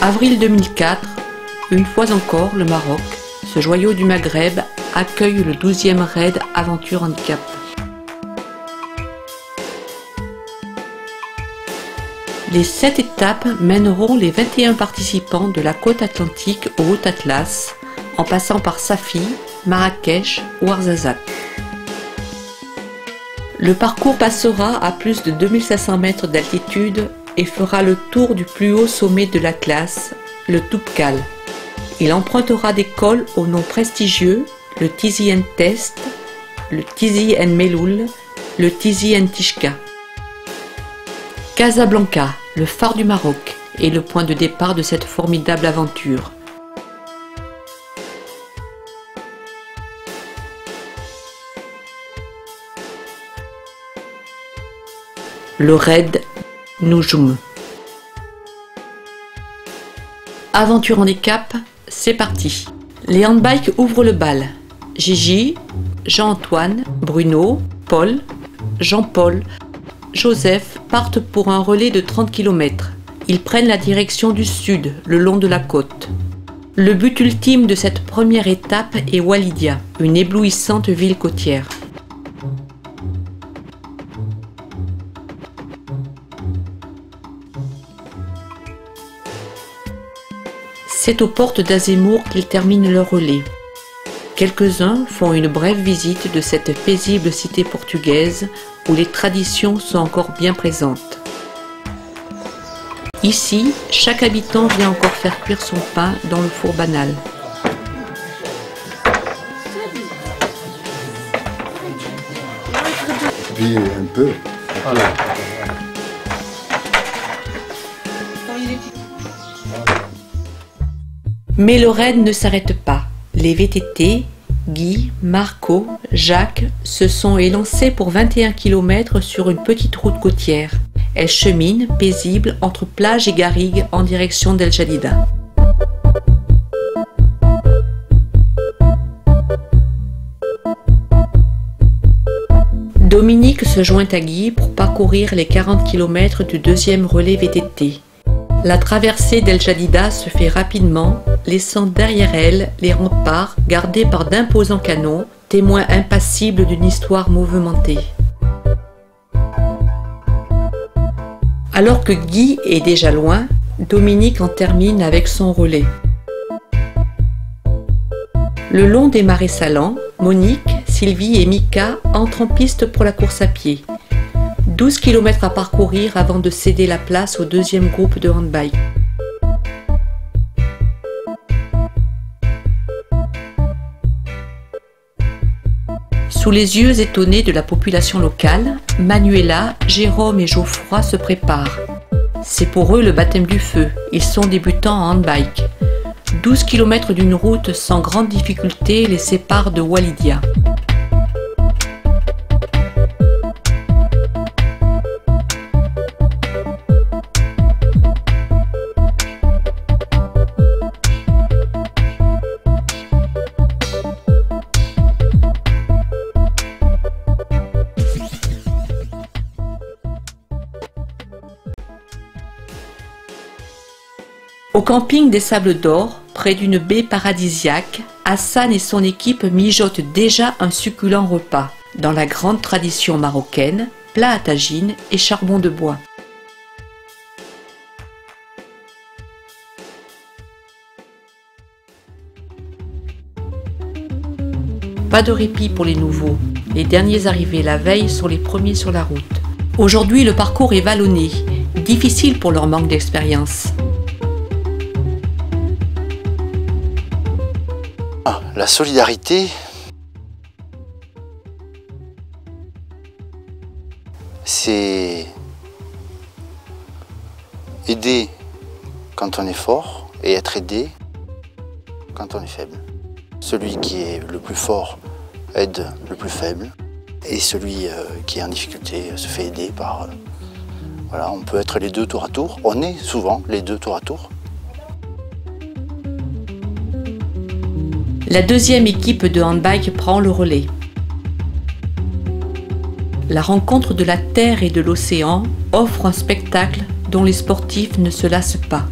Avril 2004, une fois encore, le Maroc, ce joyau du Maghreb, accueille le 12e raid Aventure Handicap. Les 7 étapes mèneront les 21 participants de la côte atlantique au Haut Atlas, en passant par Safi, Marrakech ou Ouarzazate. Le parcours passera à plus de 2500 mètres d'altitude et fera le tour du plus haut sommet de l'Atlas, le Toubkal. Il empruntera des cols aux noms prestigieux, le Tizi en Test, le Tizi en Meloul, le Tizi en Tishka. Casablanca, le phare du Maroc, est le point de départ de cette formidable aventure. Le raid Noujoum. Aventure handicap, c'est parti. Les handbikes ouvrent le bal. Gigi, Jean-Antoine, Bruno, Paul, Jean-Paul, Joseph partent pour un relais de 30 km. Ils prennent la direction du sud, le long de la côte. Le but ultime de cette première étape est Walidia, une éblouissante ville côtière. C'est aux portes d'Azemmour qu'ils terminent leur relais. Quelques-uns font une brève visite de cette paisible cité portugaise où les traditions sont encore bien présentes. Ici, chaque habitant vient encore faire cuire son pain dans le four banal. Puis un peu. Voilà. Mais le raid ne s'arrête pas. Les VTT, Guy, Marco, Jacques se sont élancés pour 21 km sur une petite route côtière. Elles cheminent, paisibles, entre plage et garrigue en direction d'El Jadida. Dominique se joint à Guy pour parcourir les 40 km du deuxième relais VTT. La traversée d'El Jadida se fait rapidement, laissant derrière elle les remparts gardés par d'imposants canons, témoins impassibles d'une histoire mouvementée. Alors que Guy est déjà loin, Dominique en termine avec son relais. Le long des marais salants, Monique, Sylvie et Mika entrent en piste pour la course à pied. 12 km à parcourir avant de céder la place au deuxième groupe de handbike. Sous les yeux étonnés de la population locale, Manuela, Jérôme et Geoffroy se préparent. C'est pour eux le baptême du feu, ils sont débutants en handbike. 12 km d'une route sans grande difficulté les séparent de Walidia. Au camping des Sables d'Or, près d'une baie paradisiaque, Hassan et son équipe mijotent déjà un succulent repas, dans la grande tradition marocaine, plat à tagine et charbon de bois. Pas de répit pour les nouveaux. Les derniers arrivés la veille sont les premiers sur la route. Aujourd'hui, le parcours est vallonné, difficile pour leur manque d'expérience. La solidarité, c'est aider quand on est fort et être aidé quand on est faible. Celui qui est le plus fort aide le plus faible et celui qui est en difficulté se fait aider par... voilà, on peut être les deux tour à tour, on est souvent les deux tour à tour. La deuxième équipe de handbike prend le relais. La rencontre de la terre et de l'océan offre un spectacle dont les sportifs ne se lassent pas.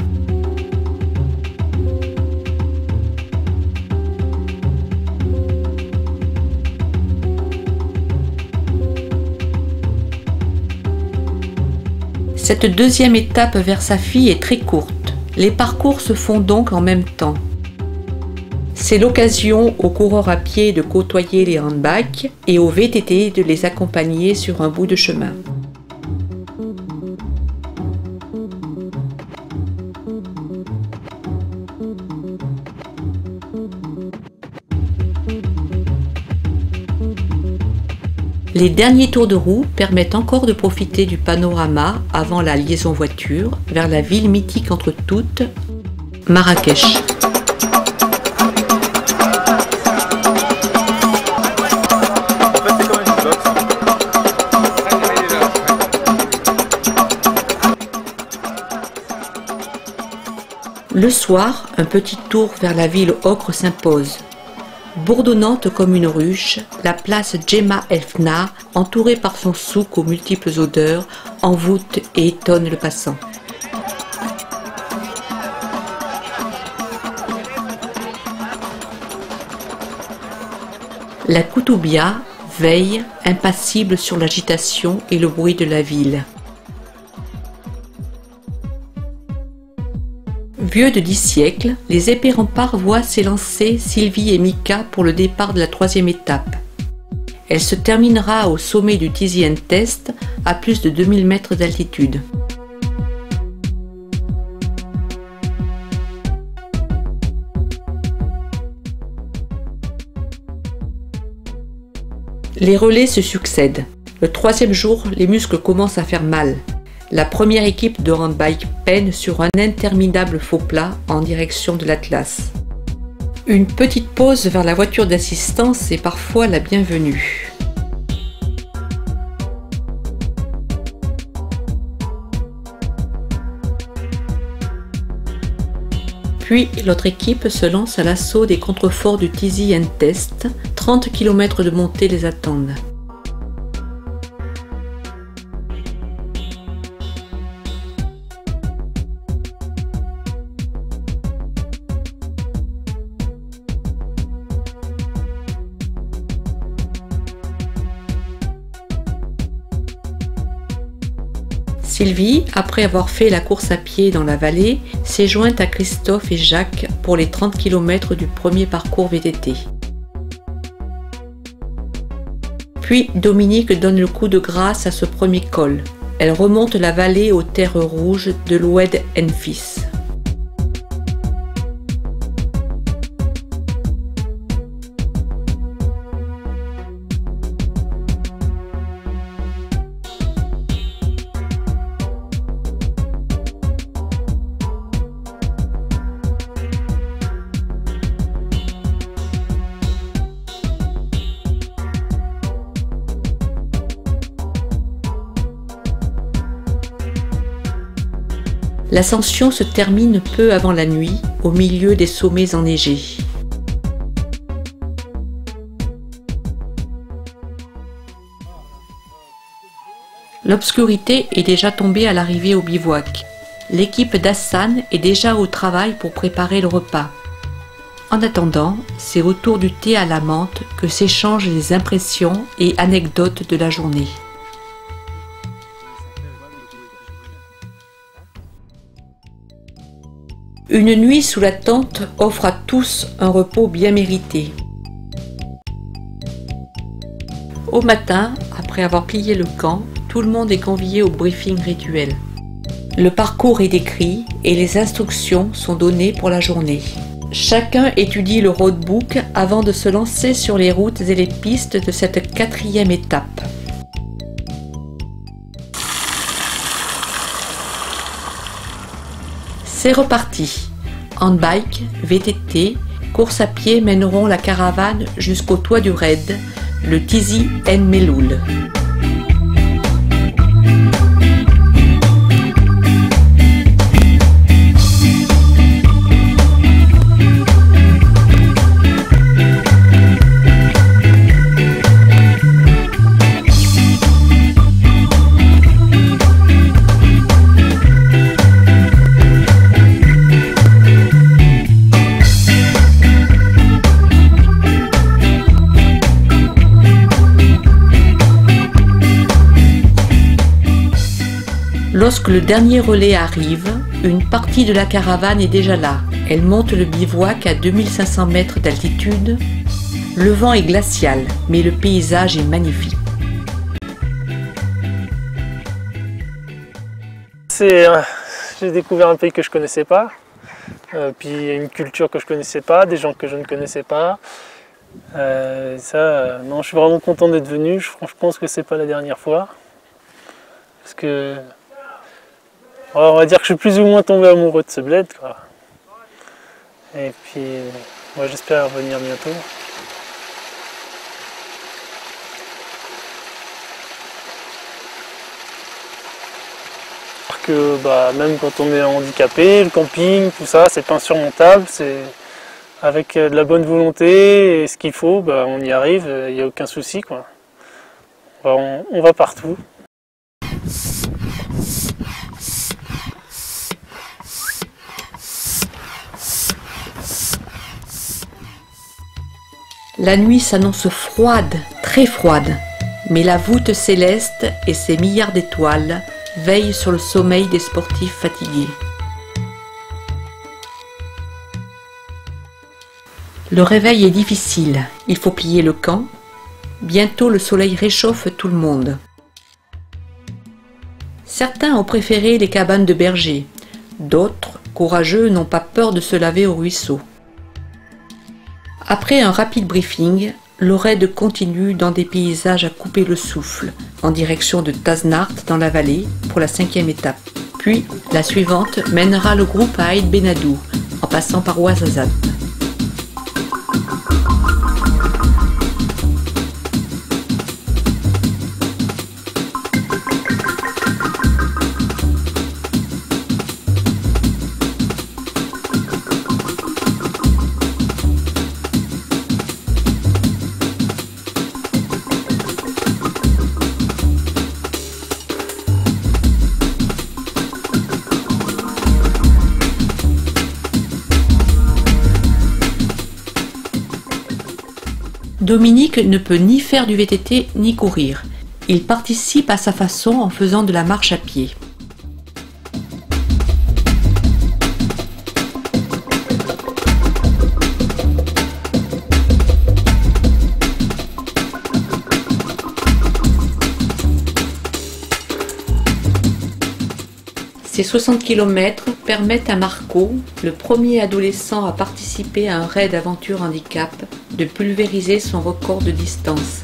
Cette deuxième étape vers sa fille est très courte. Les parcours se font donc en même temps. C'est l'occasion aux coureurs à pied de côtoyer les handbikes et aux VTT de les accompagner sur un bout de chemin. Les derniers tours de roue permettent encore de profiter du panorama avant la liaison voiture vers la ville mythique entre toutes, Marrakech. Le soir, un petit tour vers la ville ocre s'impose. Bourdonnante comme une ruche, la place Djemma El Fna, entourée par son souk aux multiples odeurs, envoûte et étonne le passant. La Koutoubia veille, impassible sur l'agitation et le bruit de la ville. Vieux de 10 siècles, les épées remparts voient s'élancer Sylvie et Mika pour le départ de la troisième étape. Elle se terminera au sommet du Tizi Test, à plus de 2000 mètres d'altitude. Les relais se succèdent. Le troisième jour, les muscles commencent à faire mal. La première équipe de handbike peine sur un interminable faux plat en direction de l'Atlas. Une petite pause vers la voiture d'assistance est parfois la bienvenue. Puis l'autre équipe se lance à l'assaut des contreforts du Tizi Test. 30 km de montée les attendent. Sylvie, après avoir fait la course à pied dans la vallée, s'est jointe à Christophe et Jacques pour les 30 km du premier parcours VTT. Puis Dominique donne le coup de grâce à ce premier col. Elle remonte la vallée aux terres rouges de l'Oued Enfis. L'ascension se termine peu avant la nuit, au milieu des sommets enneigés. L'obscurité est déjà tombée à l'arrivée au bivouac. L'équipe d'Hassan est déjà au travail pour préparer le repas. En attendant, c'est autour du thé à la menthe que s'échangent les impressions et anecdotes de la journée. Une nuit sous la tente offre à tous un repos bien mérité. Au matin, après avoir plié le camp, tout le monde est convié au briefing rituel. Le parcours est décrit et les instructions sont données pour la journée. Chacun étudie le roadbook avant de se lancer sur les routes et les pistes de cette quatrième étape. C'est reparti. Handbike, VTT, course à pied mèneront la caravane jusqu'au toit du raid, le Tizi En Meloul. Lorsque le dernier relais arrive, une partie de la caravane est déjà là. Elle monte le bivouac à 2500 mètres d'altitude. Le vent est glacial, mais le paysage est magnifique. J'ai découvert un pays que je ne connaissais pas, puis une culture que je ne connaissais pas, des gens que je ne connaissais pas. Non, je suis vraiment content d'être venu. Je pense que c'est pas la dernière fois. Parce que on va dire que je suis plus ou moins tombé amoureux de ce bled, quoi. Et puis moi j'espère revenir bientôt. Parce que même quand on est handicapé, le camping, tout ça, c'est pas insurmontable. Avec de la bonne volonté et ce qu'il faut, on y arrive, il n'y a aucun souci, quoi. On va partout. La nuit s'annonce froide, très froide, mais la voûte céleste et ses milliards d'étoiles veillent sur le sommeil des sportifs fatigués. Le réveil est difficile, il faut plier le camp. Bientôt le soleil réchauffe tout le monde. Certains ont préféré les cabanes de bergers, d'autres, courageux, n'ont pas peur de se laver au ruisseau. Après un rapide briefing, le raid continue dans des paysages à couper le souffle, en direction de Tasnart dans la vallée pour la 5e étape. Puis, la suivante mènera le groupe à Aït Benadou, en passant par Ouarzazate. Dominique ne peut ni faire du VTT ni courir. Il participe à sa façon en faisant de la marche à pied. Ces 60 km permettent à Marco, le premier adolescent à participer à un raid aventure handicap, de pulvériser son record de distance.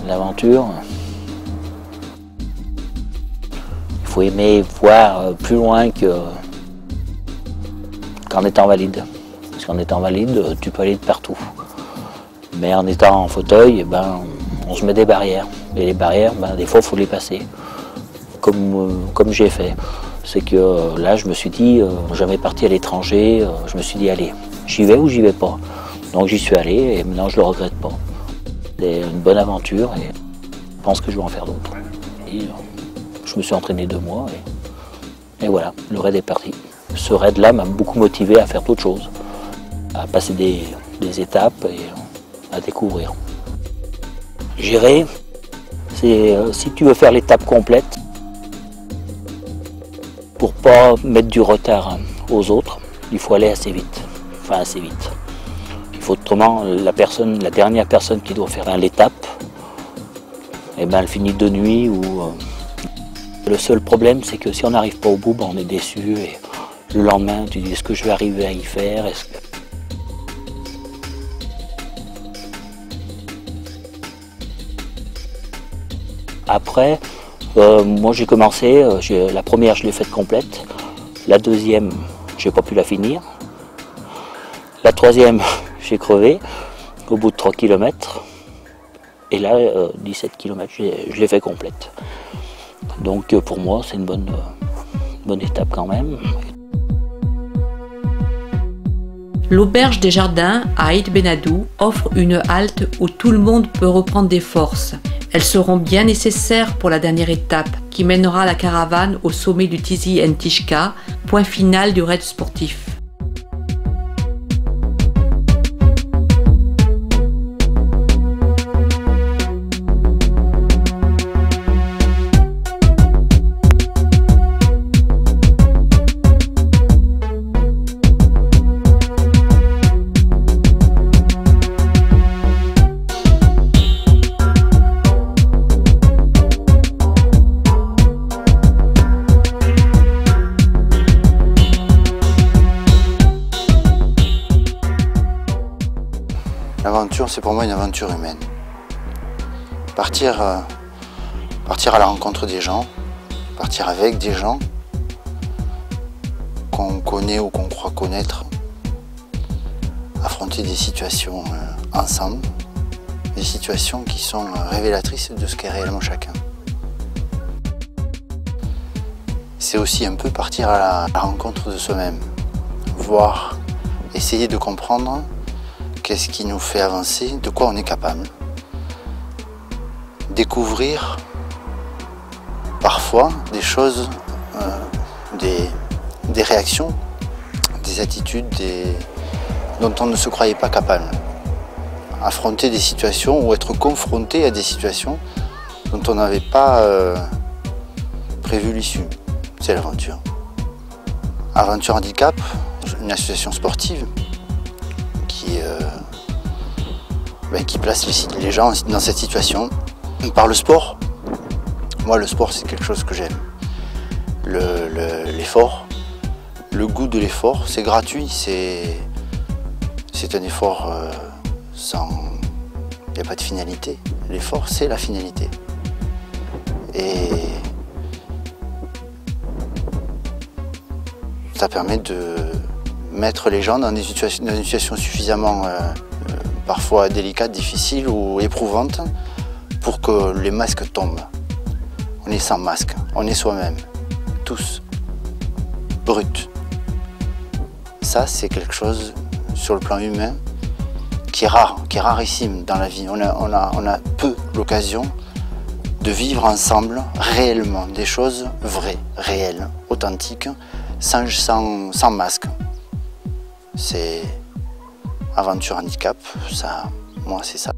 L'aventure, il faut aimer voir plus loin qu'en étant valide. Parce qu'en étant valide, tu peux aller de partout. Mais en étant en fauteuil, on se met des barrières. Et les barrières, des fois, il faut les passer. Comme j'ai fait. C'est que là, je me suis dit, jamais parti à l'étranger, je me suis dit, allez, j'y vais ou j'y vais pas. Donc j'y suis allé et maintenant je le regrette pas. C'est une bonne aventure et je pense que je vais en faire d'autres. Je me suis entraîné 2 mois et voilà, le raid est parti. Ce raid-là m'a beaucoup motivé à faire d'autres choses, à passer des étapes et à découvrir. Gérer, c'est si tu veux faire l'étape complète, pour pas mettre du retard aux autres, il faut aller assez vite. Enfin assez vite. Autrement, la dernière personne qui doit faire l'étape, eh ben, elle finit de nuit. Le seul problème, c'est que si on n'arrive pas au bout, on est déçu. Et le lendemain, tu dis, est-ce que je vais arriver à y faire? Après, moi j'ai commencé, la première je l'ai faite complète, la deuxième j'ai pas pu la finir, la troisième j'ai crevé au bout de 3 km, et là 17 km je l'ai fait complète. Donc pour moi c'est une bonne étape quand même. L'auberge des Jardins à Aït Benadou offre une halte où tout le monde peut reprendre des forces. Elles seront bien nécessaires pour la dernière étape qui mènera la caravane au sommet du Tizi Entishka, point final du raid sportif. L'aventure, c'est pour moi une aventure humaine. Partir à la rencontre des gens, partir avec des gens qu'on connaît ou qu'on croit connaître, affronter des situations ensemble, des situations qui sont révélatrices de ce qu'est réellement chacun. C'est aussi un peu partir à la rencontre de soi-même, voir, essayer de comprendre qu'est-ce qui nous fait avancer, de quoi on est capable. Découvrir parfois des choses, des réactions, des attitudes dont on ne se croyait pas capable. Affronter des situations ou être confronté à des situations dont on n'avait pas prévu l'issue. C'est l'aventure. Aventure Handicap, une association sportive qui place les gens dans cette situation par le sport. Moi, le sport, c'est quelque chose que j'aime. L'effort, le goût de l'effort, c'est gratuit, c'est un effort sans... Il n'y a pas de finalité. L'effort, c'est la finalité. Et ça permet de mettre les gens dans une situation suffisamment parfois délicate, difficile ou éprouvante pour que les masques tombent. On est sans masque, on est soi-même, tous, brut. Ça, c'est quelque chose sur le plan humain qui est rare, qui est rarissime dans la vie. On a peu l'occasion de vivre ensemble réellement des choses vraies, réelles, authentiques, sans masque. C'est Aventure Handicap, ça, moi c'est ça.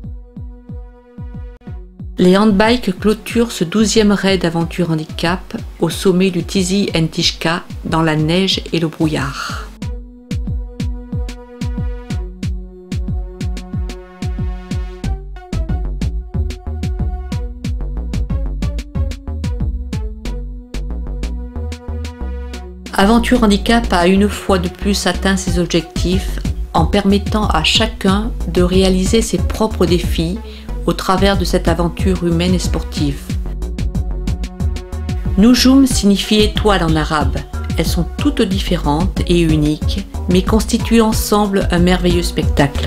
Les handbikes clôturent ce 12e raid Aventure Handicap au sommet du Tizi Entishka dans la neige et le brouillard. Aventure Handicap a une fois de plus atteint ses objectifs en permettant à chacun de réaliser ses propres défis au travers de cette aventure humaine et sportive. Noujoum signifie étoile en arabe. Elles sont toutes différentes et uniques, mais constituent ensemble un merveilleux spectacle.